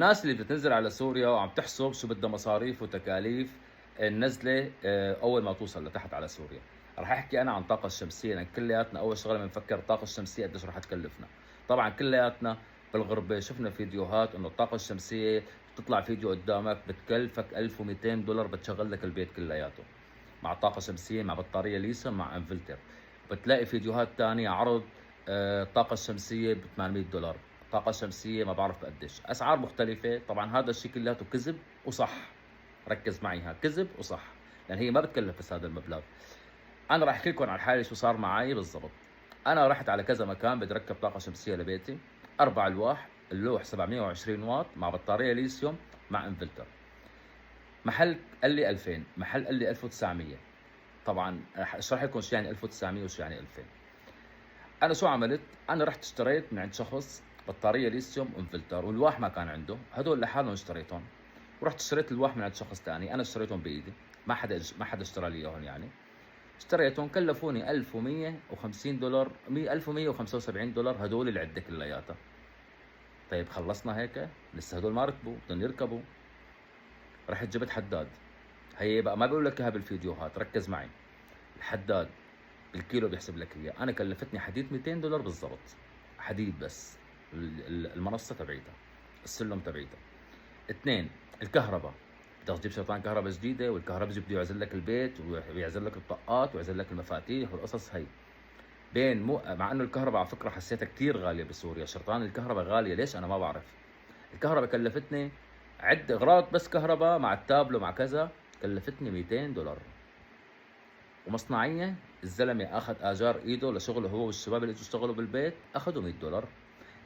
الناس اللي بتنزل على سوريا وعم تحسب شو بدها مصاريف وتكاليف النزلة أول ما توصل لتحت على سوريا. رح أحكي أنا عن الطاقة الشمسية، لأن كلياتنا أول شغلة بنفكر الطاقة الشمسية قديش رح تكلفنا. طبعا كلياتنا بالغربة شفنا فيديوهات إنه الطاقة الشمسية بتطلع فيديو قدامك بتكلفك $1200 بتشغل لك البيت كلياته، مع طاقة شمسية مع بطارية ليثيوم مع انفلتر. بتلاقي فيديوهات تانية عرض الطاقة الشمسية ب $800، الطاقة الشمسية ما بعرف بقديش، أسعار مختلفة. طبعا هذا الشيء كلياته كذب وصح، ركز معي، ها كذب وصح، لأن هي ما بتكلف بس هذا المبلغ. أنا راح أحكي لكم عن حالي شو صار معي بالضبط. أنا رحت على كذا مكان بدي أركب طاقة شمسية لبيتي، 4 ألواح، اللوح 720 واط مع بطارية ليثيوم مع انفلتر. محل قال لي 2000، محل قال لي 1900. طبعا رح اشرح لكم شو يعني 1900 وشو يعني 2000. انا شو عملت؟ انا رحت اشتريت من عند شخص بطاريه ليثيوم وانفلتر، والواح ما كان عنده، هدول لحالهم اشتريتهم. ورحت اشتريت الواح من عند شخص ثاني، انا اشتريتهم بايدي، ما حدا اشترى لي اياهم يعني. اشتريتهم كلفوني $1150، $1175 هدول العده كلياتها. طيب خلصنا هيك؟ لسه هدول ما ركبوا، بدهم يركبوا. رحت جبت حداد. هي بقى ما بقول لك اياها بالفيديوهات، ركز معي. الحداد بالكيلو بيحسب لك اياه، انا كلفتني حديد $200 بالضبط، حديد بس، المنصه تبعيتها، السلم تبعيتها. اثنين، الكهرباء، بدك تجيب شرطان كهرباء جديده، والكهرباء بده يعزل لك البيت ويعزل لك الطاقات ويعزل لك المفاتيح والقصص هي. بين مع انه الكهرباء على فكره حسيتها كثير غاليه بسوريا، شرطان الكهرباء غاليه، ليش انا ما بعرف. الكهرباء كلفتني عد اغراض بس كهرباء مع التابلو مع كذا، كلفتني $200. ومصنعيه الزلمه اخذ اجار ايده لشغله، هو والشباب اللي اجوا اشتغلوا بالبيت اخذوا $100.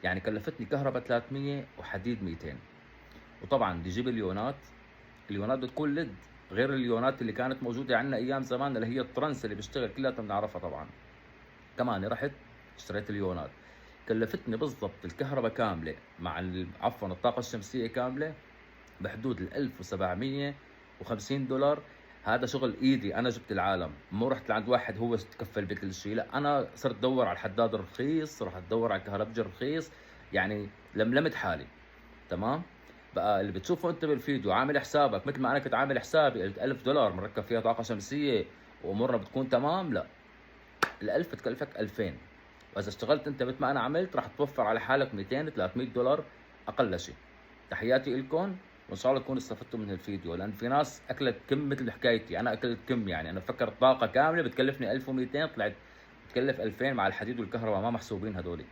يعني كلفتني كهرباء 300 وحديد 200. وطبعا بدي اجيب اليونات، اليونات بتكون لد، غير اليونات اللي كانت موجوده عندنا ايام زمان اللي هي الترنس اللي بيشتغل كلها بنعرفها طبعا. كمان رحت اشتريت اليونات، كلفتني بالضبط الكهرباء كامله مع عفوا الطاقه الشمسيه كامله بحدود $1750. هذا شغل ايدي، انا جبت العالم، مو رحت لعند واحد هو تكفل بكل شيء، لا انا صرت ادور على الحداد الرخيص، رحت ادور على الكهربجي الرخيص، يعني لملمت حالي. تمام. بقى اللي بتشوفه انت بالفيديو عامل حسابك مثل ما انا كنت عامل حسابي، قلت $1000 مركب فيها طاقه شمسيه وامورنا بتكون تمام، لا، ال1000 بتكلفك 2000. واذا اشتغلت انت مثل ما انا عملت راح توفر على حالك 200 $300 اقل شيء. تحياتي لكم، وان شاء الله تكونوا استفدتوا من الفيديو، لان في ناس اكلت كم مثل حكايتي، انا اكلت كم، يعني انا فكر طاقه كامله بتكلفني 1200 طلعت بتكلف 2000 مع الحديد والكهرباء ما محسوبين هذول.